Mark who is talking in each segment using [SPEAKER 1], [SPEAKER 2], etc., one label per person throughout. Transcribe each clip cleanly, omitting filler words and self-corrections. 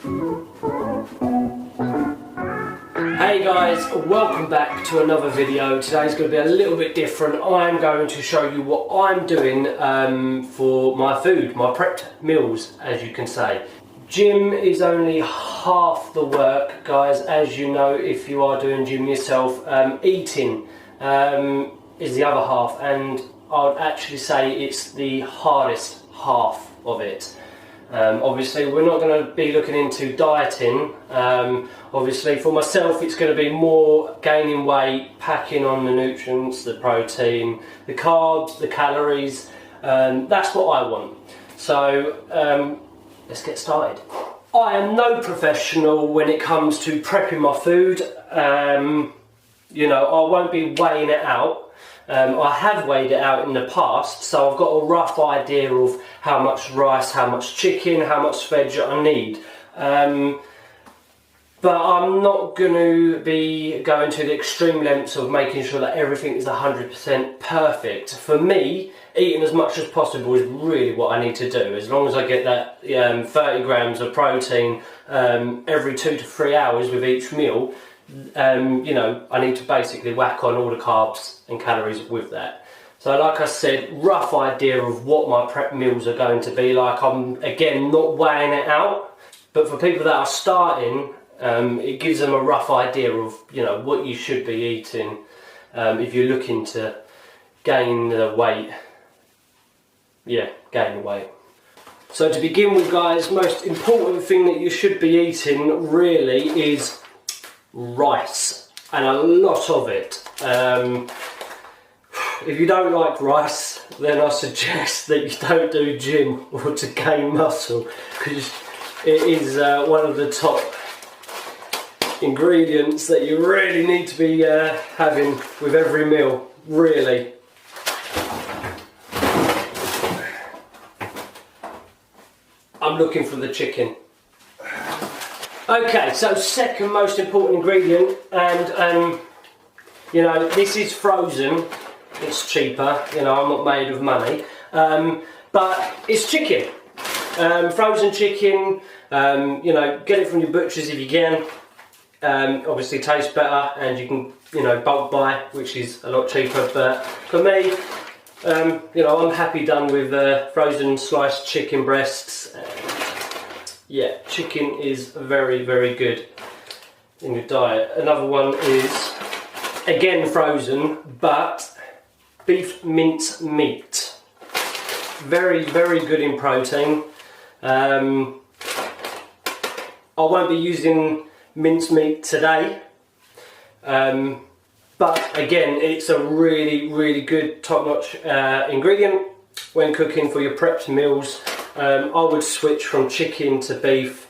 [SPEAKER 1] Hey guys, welcome back to another video. Today's going to be a little bit different. I'm going to show you what I'm doing for my food, my prepped meals, as you can say. Gym is only half the work, guys. As you know, if you are doing gym yourself, eating is the other half, and I'd actually say it's the hardest half of it. Obviously we're not going to be looking into dieting. Obviously for myself it's going to be more gaining weight, packing on the nutrients, the protein, the carbs, the calories. That's what I want. So let's get started. I am no professional when it comes to prepping my food. You know, I won't be weighing it out. I have weighed it out in the past, so I've got a rough idea of how much rice, how much chicken, how much veg I need. But I'm not going to be going to the extreme lengths of making sure that everything is 100% perfect. For me, eating as much as possible is really what I need to do. As long as I get that 30 grams of protein every 2 to 3 hours with each meal, you know, I need to basically whack on all the carbs and calories with that. So like I said, rough idea of what my prep meals are going to be like. I'm again not weighing it out, but for people that are starting, it gives them a rough idea of, you know, what you should be eating if you're looking to gain the weight. Yeah, gain the weight. So to begin with, guys, most important thing that you should be eating really is rice, and a lot of it. If you don't like rice, then I suggest that you don't do gym or to gain muscle, because it is one of the top ingredients that you really need to be having with every meal, really. I'm looking for the chicken. Okay, so second most important ingredient, and you know, this is frozen. It's cheaper, you know, I'm not made of money, but it's chicken. Frozen chicken, you know, get it from your butchers if you can. Obviously tastes better, and you can, you know, bulk buy, which is a lot cheaper. But for me, you know, I'm happy done with frozen sliced chicken breasts. Yeah, chicken is very, very good in your diet. Another one is, again frozen, but beef mince meat. Very, very good in protein. I won't be using mince meat today, but again, it's a really, really good, top-notch ingredient when cooking for your prepped meals. I would switch from chicken to beef,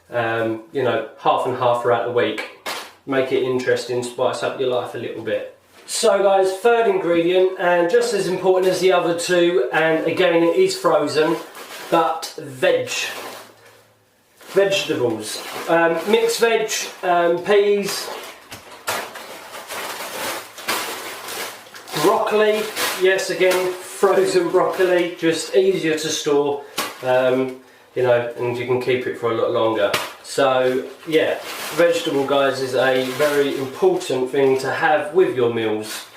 [SPEAKER 1] you know, half and half throughout the week. Make it interesting, spice up your life a little bit. So guys, third ingredient, and just as important as the other two, and again it is frozen, but vegetables. Mixed veg, peas, broccoli, yes, again, frozen broccoli, just easier to store. You know, and you can keep it for a lot longer. So yeah, vegetable, guys, is a very important thing to have with your meals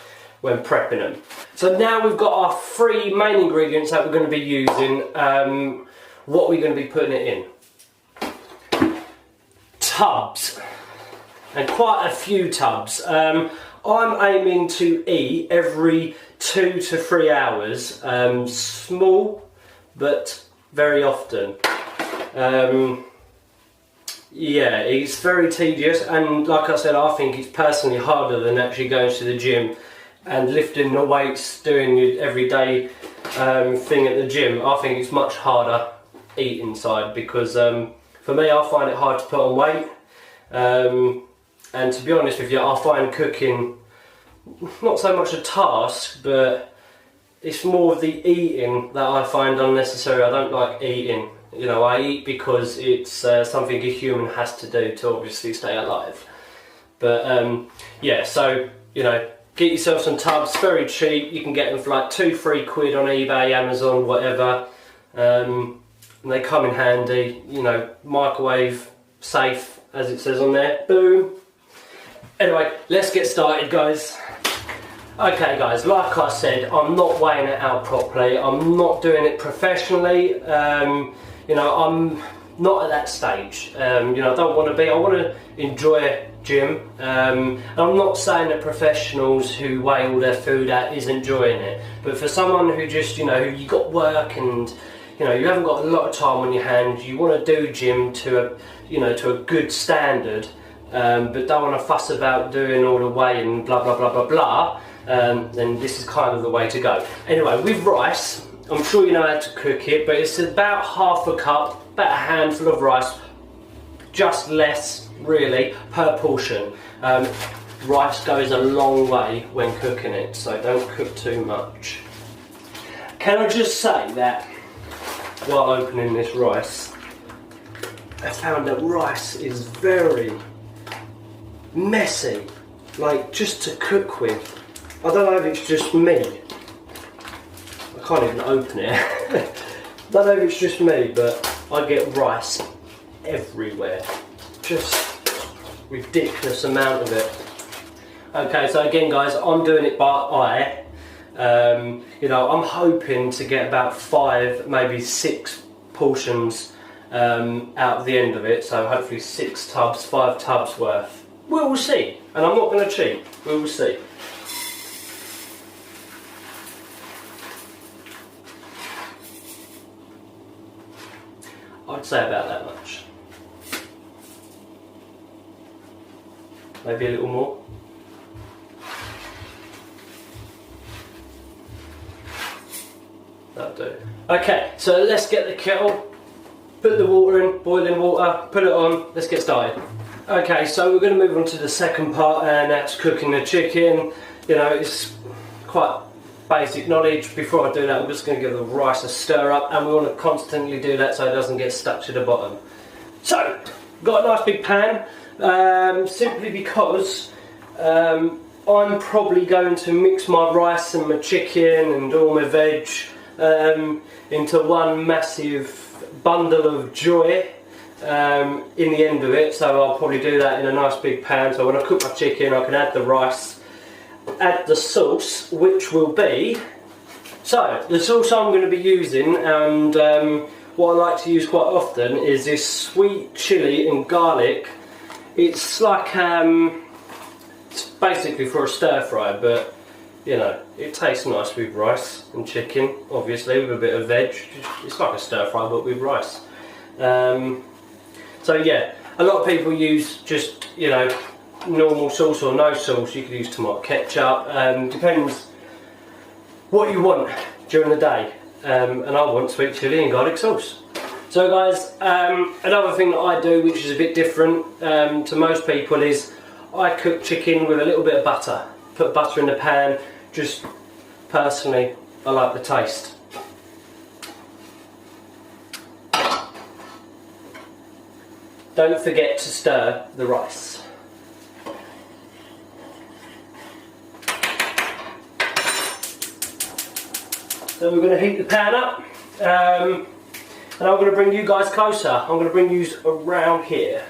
[SPEAKER 1] when prepping them. So now we've got our three main ingredients that we're going to be using. What we're going to be putting it in. Tubs, and quite a few tubs. I'm aiming to eat every 2 to 3 hours, small but very often. Yeah, it's very tedious, and like I said, I think it's personally harder than actually going to the gym and lifting the weights, doing your everyday thing at the gym. I think it's much harder eating inside, because for me, I find it hard to put on weight, and to be honest with you, I find cooking not so much a task, but it's more of the eating that I find unnecessary. I don't like eating. You know, I eat because it's something a human has to do to obviously stay alive. But yeah, so, you know, get yourself some tubs, very cheap. You can get them for like 2-3 quid on eBay, Amazon, whatever. and they come in handy, you know, microwave safe as it says on there, boom. Anyway, let's get started, guys. Okay guys, like I said, I'm not weighing it out properly, I'm not doing it professionally, you know, I'm not at that stage, you know, I don't want to be, I want to enjoy gym, and I'm not saying that professionals who weigh all their food out is enjoying it, but for someone who just, you know, you got work and, you know, you haven't got a lot of time on your hands, you want to do gym to a, you know, to a good standard, but don't want to fuss about doing all the weighing, blah blah blah blah blah, then this is kind of the way to go. Anyway, with rice, I'm sure you know how to cook it, but it's about half a cup, about a handful of rice, just less really per portion. Rice goes a long way when cooking it, so don't cook too much. Can I just say that while opening this rice, I found that rice is very messy, like just to cook with. I don't know if it's just me. I can't even open it. I don't know if it's just me, but I get rice everywhere. Just ridiculous amount of it. Okay, so again guys, I'm doing it by eye. You know, I'm hoping to get about 5, maybe 6 portions out of the end of it. So hopefully 6 tubs, 5 tubs worth. We will see, and I'm not going to cheat. We will see. I'd say about that much. Maybe a little more. That'll do. Okay, so let's get the kettle, put the water in, boiling water, put it on, let's get started. Okay, so we're going to move on to the second part, and that's cooking the chicken. You know, it's quite basic knowledge. Before I do that, I'm just going to give the rice a stir up, and we want to constantly do that so it doesn't get stuck to the bottom. So, got a nice big pan, simply because I'm probably going to mix my rice and my chicken and all my veg into one massive bundle of joy in the end of it. So I'll probably do that in a nice big pan, so when I cook my chicken I can add the rice, add the sauce, which will be, so the sauce I'm going to be using, and what I like to use quite often, is this sweet chilli and garlic. It's like it's basically for a stir fry, but you know, it tastes nice with rice and chicken, obviously with a bit of veg. It's like a stir fry but with rice. So yeah, a lot of people use just, you know, normal sauce or no sauce. You could use tomato ketchup, depends what you want during the day, and I want sweet chilli and garlic sauce. So guys, another thing that I do which is a bit different to most people is I cook chicken with a little bit of butter. Put butter in the pan, just personally I like the taste. Don't forget to stir the rice. So we're going to heat the pan up, and I'm going to bring you guys closer. I'm going to bring you around here.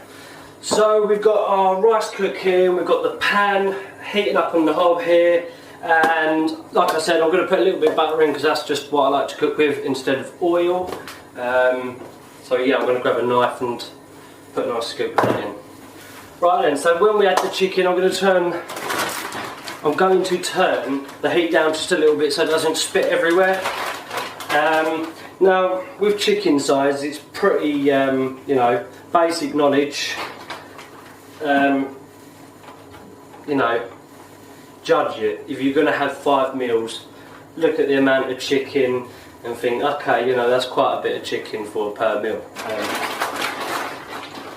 [SPEAKER 1] So we've got our rice cooking, we've got the pan heating up on the hob here, and like I said, I'm going to put a little bit of butter in because that's just what I like to cook with instead of oil. So yeah, I'm going to grab a knife and put a nice scoop of that in. Right then, so when we add the chicken, I'm going to turn the heat down just a little bit so it doesn't spit everywhere. Now, with chicken size, it's pretty, you know, basic knowledge. You know, judge it. If you're going to have 5 meals, look at the amount of chicken and think, okay, you know, that's quite a bit of chicken for per meal.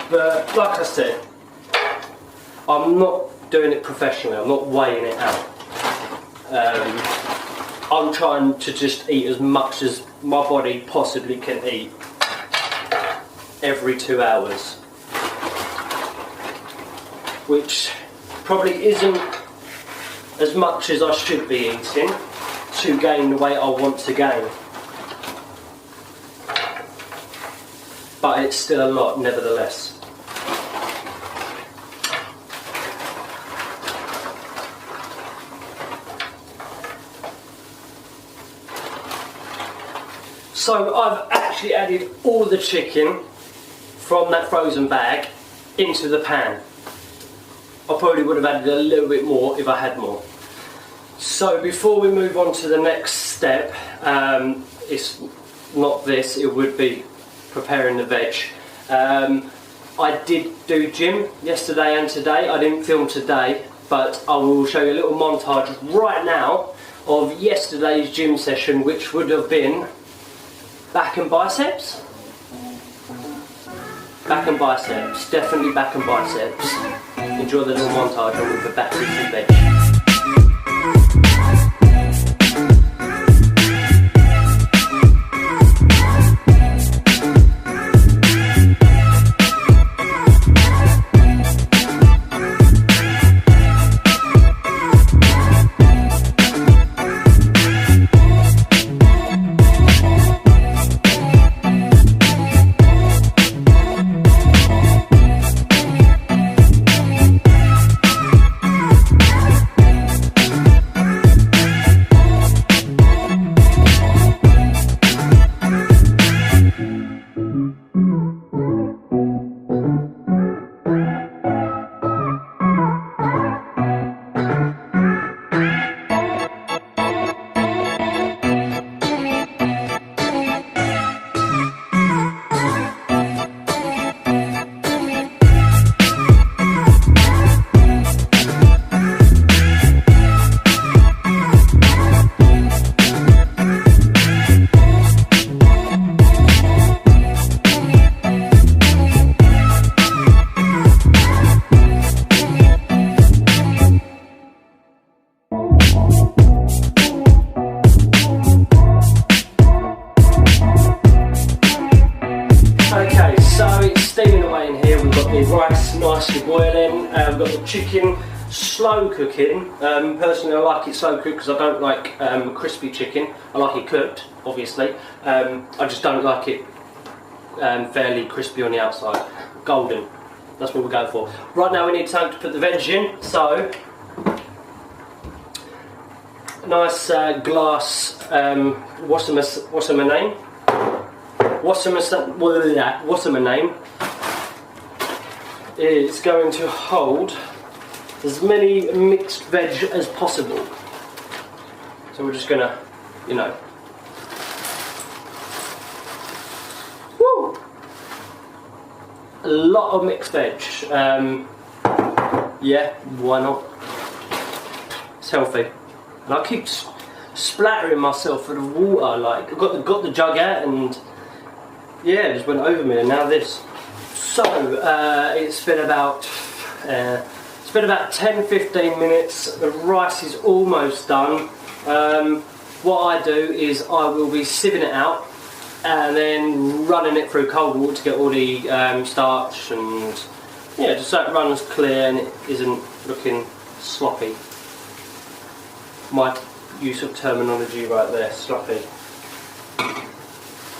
[SPEAKER 1] But like I said, I'm not doing it professionally, I'm not weighing it out. I'm trying to just eat as much as my body possibly can eat every 2 hours, which probably isn't as much as I should be eating to gain the weight I want to gain. but it's still a lot nevertheless. So I've actually added all the chicken from that frozen bag into the pan. I probably would have added a little bit more if I had more. So before we move on to the next step, it's not this, it would be preparing the veg. I did do gym yesterday and today. I didn't film today, but I will show you a little montage right now of yesterday's gym session, which would have been back and biceps. Back and biceps, definitely back and biceps. Enjoy the little montage and we'll be back with some veg. Rice nicely boiling, we've got the chicken slow cooking. Personally I like it slow cooked because I don't like crispy chicken. I like it cooked, obviously. I just don't like it fairly crispy on the outside. Golden, that's what we go for. Right now we need time to put the veg in, so nice glass, what's her name? It's going to hold as many mixed veg as possible. So we're just gonna, you know, woo! A lot of mixed veg. Yeah, why not? It's healthy. And I keep splattering myself with the water. Like I got the jug out, and yeah, it just went over me. And now this. So it's been about 10-15 minutes. The rice is almost done. What I do is I will be sieving it out and then running it through cold water to get all the starch and yeah, just so it runs clear and it isn't looking sloppy. My use of terminology right there, sloppy.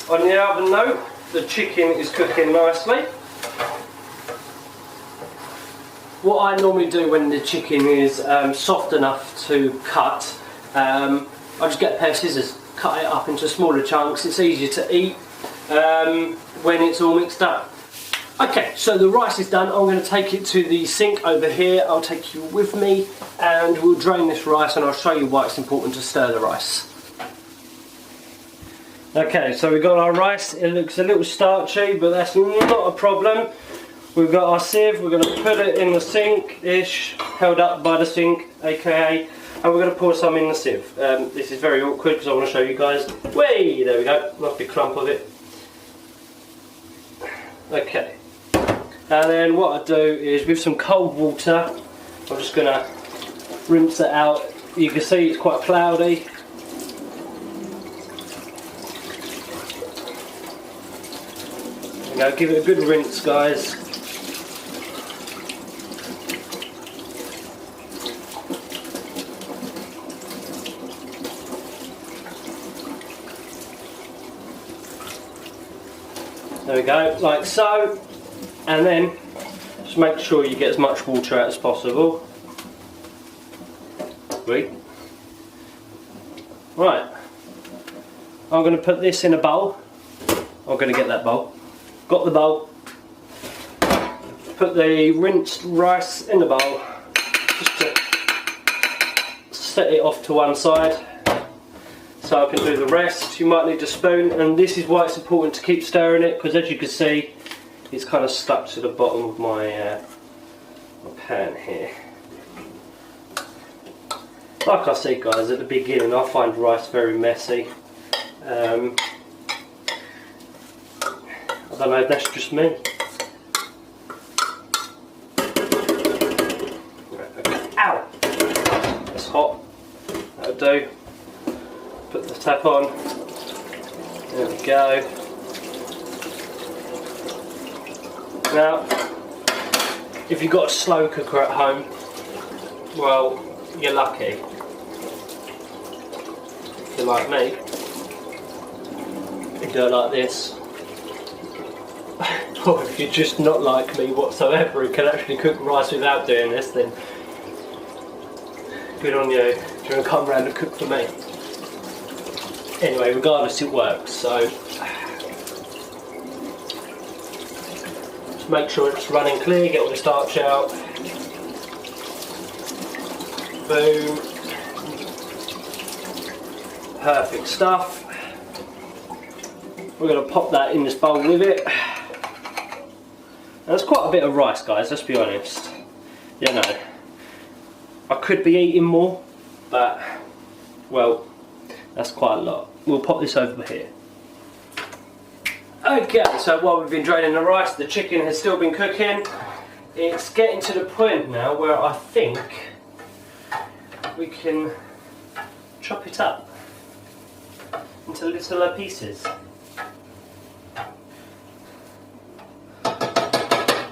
[SPEAKER 1] On the other note, the chicken is cooking nicely. What I normally do when the chicken is soft enough to cut, I just get a pair of scissors, cut it up into smaller chunks. It's easier to eat when it's all mixed up. Okay, so the rice is done. I'm going to take it to the sink over here. I'll take you with me and we'll drain this rice and I'll show you why it's important to stir the rice. Okay, so we've got our rice. It looks a little starchy, but that's not a problem. We've got our sieve, we're going to put it in the sink-ish, held up by the sink, aka, and we're going to pour some in the sieve. This is very awkward because I want to show you guys. Way, there we go, nice big clump of it. Okay, and then what I do is with some cold water, I'm just going to rinse it out. You can see it's quite cloudy. There we go, give it a good rinse, guys. There we go, like so. And then just make sure you get as much water out as possible. Sweet. Right, I'm going to put this in a bowl. I'm going to get that bowl. Got the bowl. Put the rinsed rice in the bowl, just to set it off to one side so I can do the rest. You might need a spoon, and this is why it's important to keep stirring it, because as you can see it's kind of stuck to the bottom of my pan here. Like I said guys at the beginning, I find rice very messy. I don't know if that's just me. Ow! That's hot. That'll do. Put the tap on. There we go. Now, if you've got a slow cooker at home, well, you're lucky. If you're like me, you do it like this. Or if you're just not like me whatsoever and can actually cook rice without doing this, then good on you. You're going to come round and cook for me. Anyway, regardless, it works. So just make sure it's running clear, get all the starch out. Boom. Perfect stuff. We're going to pop that in this bowl with it. That's quite a bit of rice guys, let's be honest. You know, I could be eating more, but well, that's quite a lot. We'll pop this over here. Okay, so while we've been draining the rice, the chicken has still been cooking. It's getting to the point now where I think we can chop it up into littler pieces.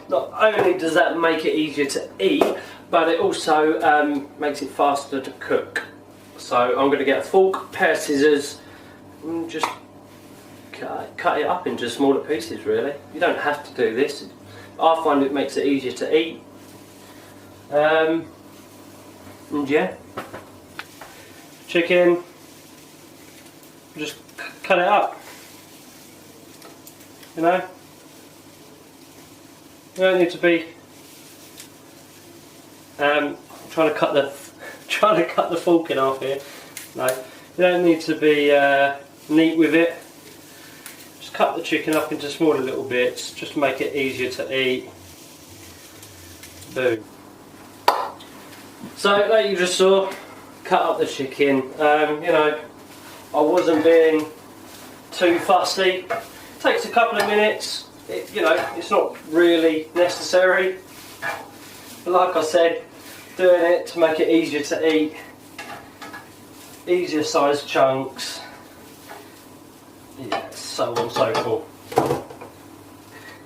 [SPEAKER 1] Not only does that make it easier to eat, but it also makes it faster to cook. So I'm going to get a fork, pair of scissors, and just cut it up into smaller pieces really. You don't have to do this. I find it makes it easier to eat. And yeah, chicken, just cut it up, you know. You don't need to be trying to cut the fork in half here. No, you don't need to be neat with it. Just cut the chicken up into smaller little bits, just to make it easier to eat. Boom. So, like you just saw, cut up the chicken. You know, I wasn't being too fussy. It takes a couple of minutes. You know, it's not really necessary. But like I said, doing it to make it easier to eat, easier sized chunks, yeah, so on and so forth.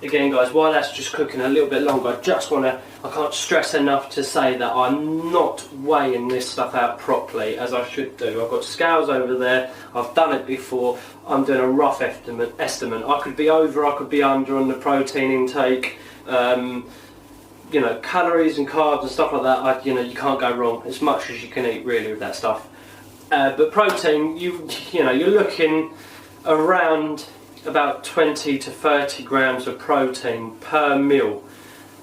[SPEAKER 1] Again guys, while that's just cooking a little bit longer, I can't stress enough to say that I'm not weighing this stuff out properly as I should do. I've got scales over there, I've done it before, I'm doing a rough estimate. I could be over, I could be under on the protein intake. You know, calories and carbs and stuff like that, you know, you can't go wrong as much as you can eat really with that stuff. But protein, you know, you're looking around about 20 to 30 grams of protein per meal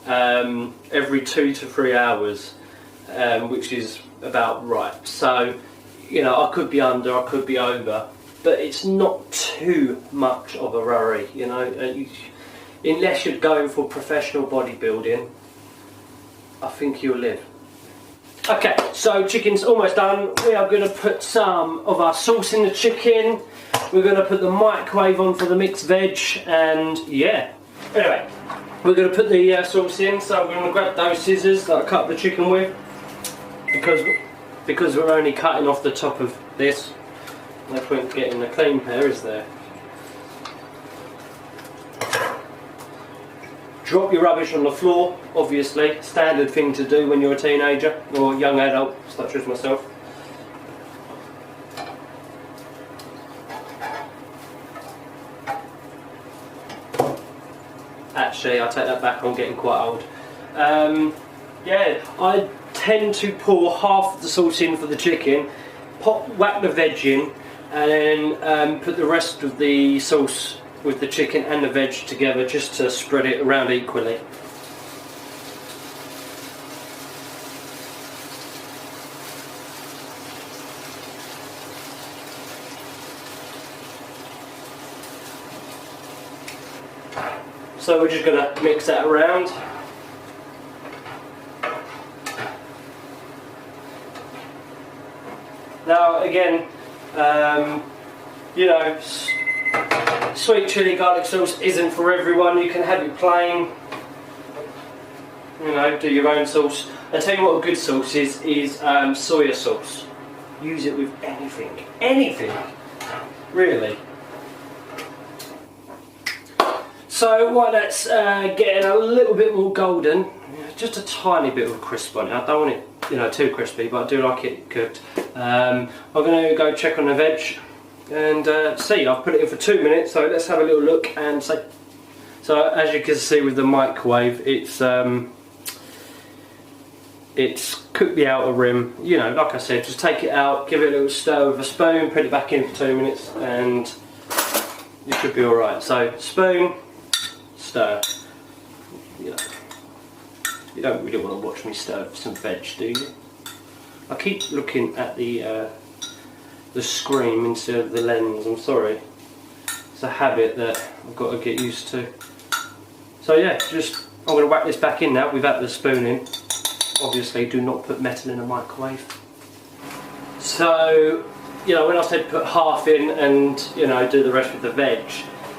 [SPEAKER 1] every 2 to 3 hours, which is about right. So, you know, I could be under, I could be over, but it's not too much of a worry, you know, unless you're going for professional bodybuilding. I think you'll live. Okay, so chicken's almost done. We are going to put some of our sauce in the chicken. We're going to put the microwave on for the mixed veg, and yeah. Anyway, we're going to put the sauce in, so I'm going to grab those scissors that I cut the chicken with, because we're only cutting off the top of this. No point getting a clean pair, is there? Drop your rubbish on the floor, obviously, standard thing to do when you're a teenager or young adult, such as myself. actually, I take that back, I'm getting quite old. Yeah, I tend to pour half of the sauce in for the chicken, whack the veg in, and then put the rest of the sauce with the chicken and the veg together just to spread it around equally. So we're just going to mix that around. Now again, you know, sweet chili garlic sauce isn't for everyone. You can have it plain, you know, do your own sauce. I'll tell you what a good sauce is soya sauce. Use it with anything, really. So while that's getting a little bit more golden, just a tiny bit of a crisp on it. I don't want it, you know, too crispy, but I do like it cooked. I'm going to go check on the veg and see. I've put it in for 2 minutes, so let's have a little look and see. So as you can see with the microwave, it's cooked the outer rim. You know, like I said, just take it out, give it a little stir with a spoon, put it back in for 2 minutes, and you should be all right. So spoon, stir. You know, you don't really want to watch me stir some veg, do you? I keep looking at the screen instead of the lens. I'm sorry. It's a habit that I've got to get used to. So yeah, I'm going to whack this back in now. We've added the spoon in. Obviously, do not put metal in a microwave. So, you know, when I said put half in and, you know, do the rest with the veg,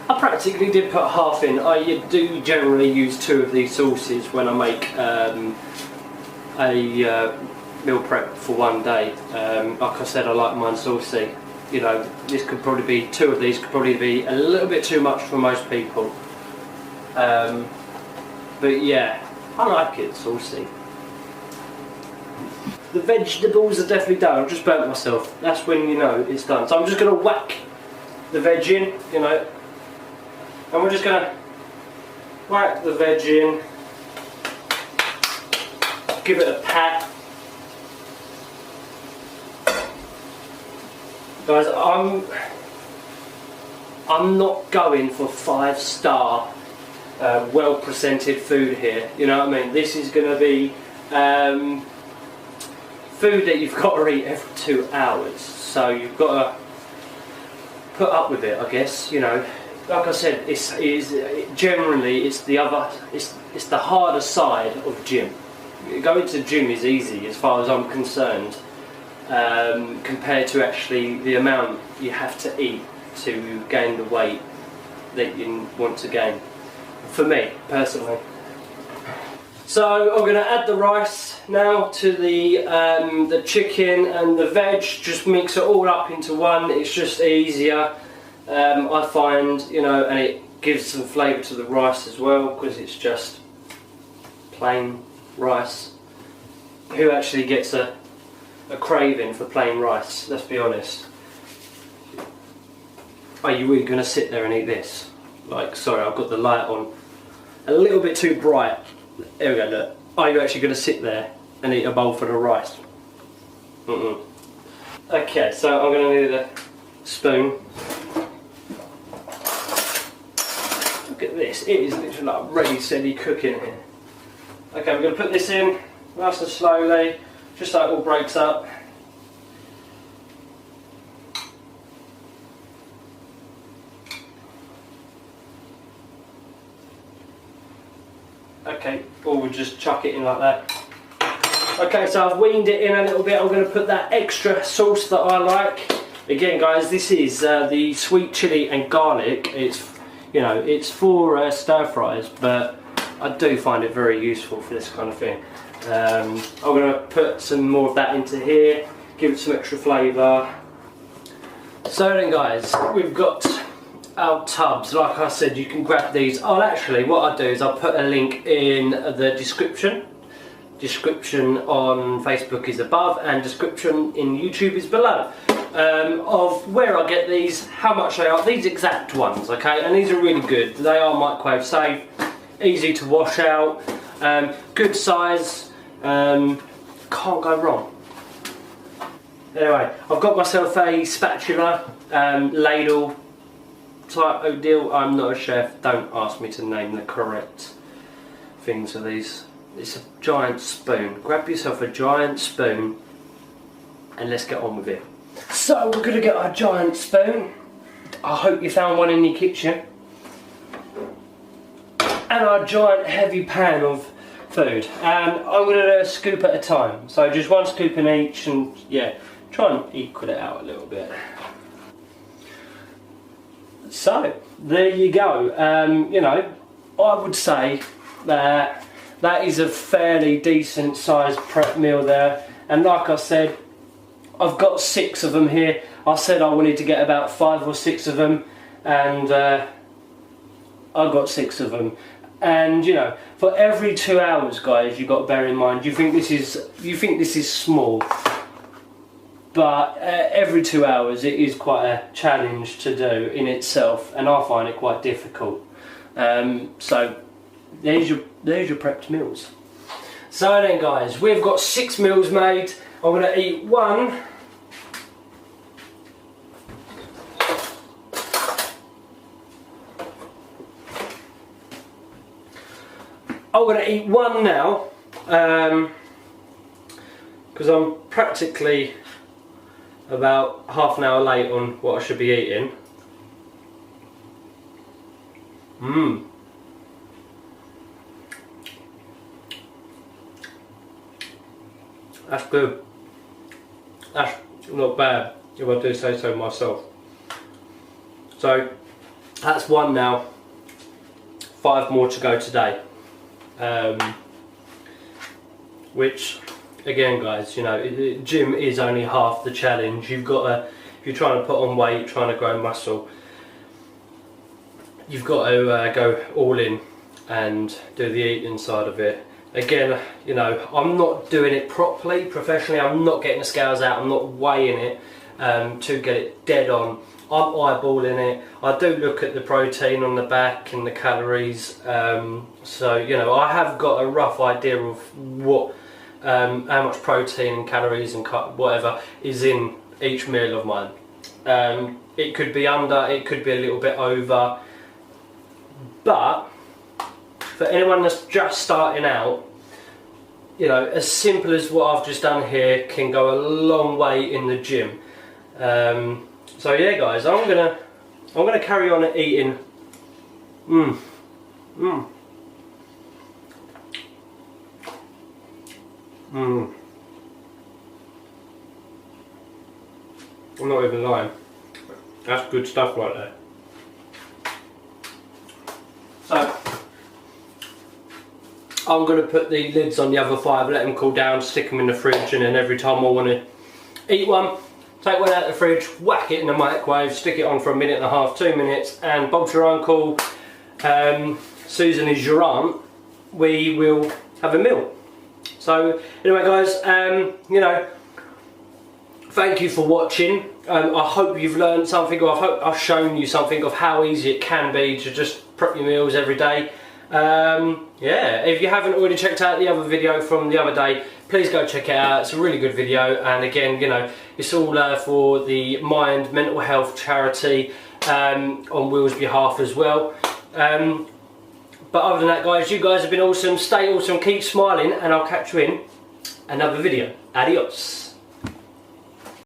[SPEAKER 1] I practically did put half in. I do generally use 2 of these sauces when I make a meal prep for one day. Like I said, I like mine saucy. You know, this could probably be 2 of these could probably be a little bit too much for most people. But yeah, I like it saucy. The vegetables are definitely done. I've just burnt myself. That's when you know it's done. So I'm just going to whack the veg in, you know, and we're just going to whack the veg in, give it a pat. Guys, I'm not going for 5-star well presented food here, you know what I mean? This is going to be food that you've got to eat every 2 hours, so you've got to put up with it, I guess. You know, like I said, generally it's the harder side of gym. Going to the gym is easy as far as I'm concerned, compared to actually the amount you have to eat to gain the weight that you want to gain. For me, personally. So I'm going to add the rice now to the chicken and the veg. Just mix it all up into one. It's just easier, I find, you know, and it gives some flavour to the rice as well because it's just plain rice. Who actually gets a craving for plain rice? Let's be honest. Are you really going to sit there and eat this? Like, sorry, I've got the light on a little bit too bright. There we go, look. Are you actually going to sit there and eat a bowl full of rice? Okay, so I'm going to need a spoon. Look at this, it is literally like ready, steady cooking here. Okay, we're going to put this in nice and slowly, just so it all breaks up. Okay, or we'll just chuck it in like that. Okay, so I've weaned it in a little bit. I'm going to put that extra sauce that I like. Again, guys, this is the sweet chili and garlic. It's, you know, it's for stir fries, but I do find it very useful for this kind of thing. I'm going to put some more of that into here, give it some extra flavour. So then, guys, we've got our tubs. Like I said, you can grab these. Oh, actually, what I'll do is I'll put a link in the description. Description on Facebook is above, and description in YouTube is below, of where I get these, how much they are, these exact ones, okay? And these are really good. They are microwave safe. easy to wash out, good size, can't go wrong. Anyway, I've got myself a spatula, ladle type of deal. I'm not a chef, don't ask me to name the correct things for these. It's a giant spoon. Grab yourself a giant spoon and let's get on with it. So we're going to get our giant spoon. I hope you found one in your kitchen. And our giant heavy pan of food. And I'm going to do a scoop at a time. So just one scoop in each, and yeah, try and equal it out a little bit. So there you go. You know, I would say that that is a fairly decent sized prep meal there. And like I said, I've got 6 of them here. I said I wanted to get about 5 or 6 of them, and I got 6 of them. And you know, for every 2 hours, guys, you've got to bear in mind, you think this is small, but every 2 hours it is quite a challenge to do in itself, and I find it quite difficult. So there's your prepped meals. So then, guys, we've got 6 meals made. I'm going to eat one. I'm going to eat one now, because I'm practically about half an hour late on what I should be eating. That's good. That's not bad, if I do say so myself. So that's one now. 5 more to go today. Which, again, guys, you know, gym is only half the challenge. You've got to, if you're trying to put on weight, trying to grow muscle, you've got to go all in and do the eating side of it. Again, you know, I'm not doing it properly, professionally. I'm not getting the scales out. I'm not weighing it to get it dead on. I'm eyeballing it. I do look at the protein on the back and the calories, so you know, I have got a rough idea of what, how much protein and calories and whatever is in each meal of mine. It could be under, it could be a little bit over, but for anyone that's just starting out, you know, as simple as what I've just done here can go a long way in the gym. So yeah, guys, I'm gonna carry on eating. I'm not even lying. That's good stuff right there. So I'm gonna put the lids on the other 5, let them cool down, stick them in the fridge, and then every time I want to eat one, take one out of the fridge, whack it in the microwave, stick it on for 1.5 to 2 minutes, and Bob's your uncle, Susan is your aunt, we will have a meal. So anyway, guys, you know, thank you for watching. I hope you've learned something, or I hope I've shown you something of how easy it can be to just prep your meals every day. Yeah, if you haven't already checked out the other video from the other day, please go check it out. It's a really good video, and again, you know, it's all for the Mind Mental Health charity, on Will's behalf as well. But other than that, guys, you guys have been awesome. Stay awesome, keep smiling, and I'll catch you in another video. Adios.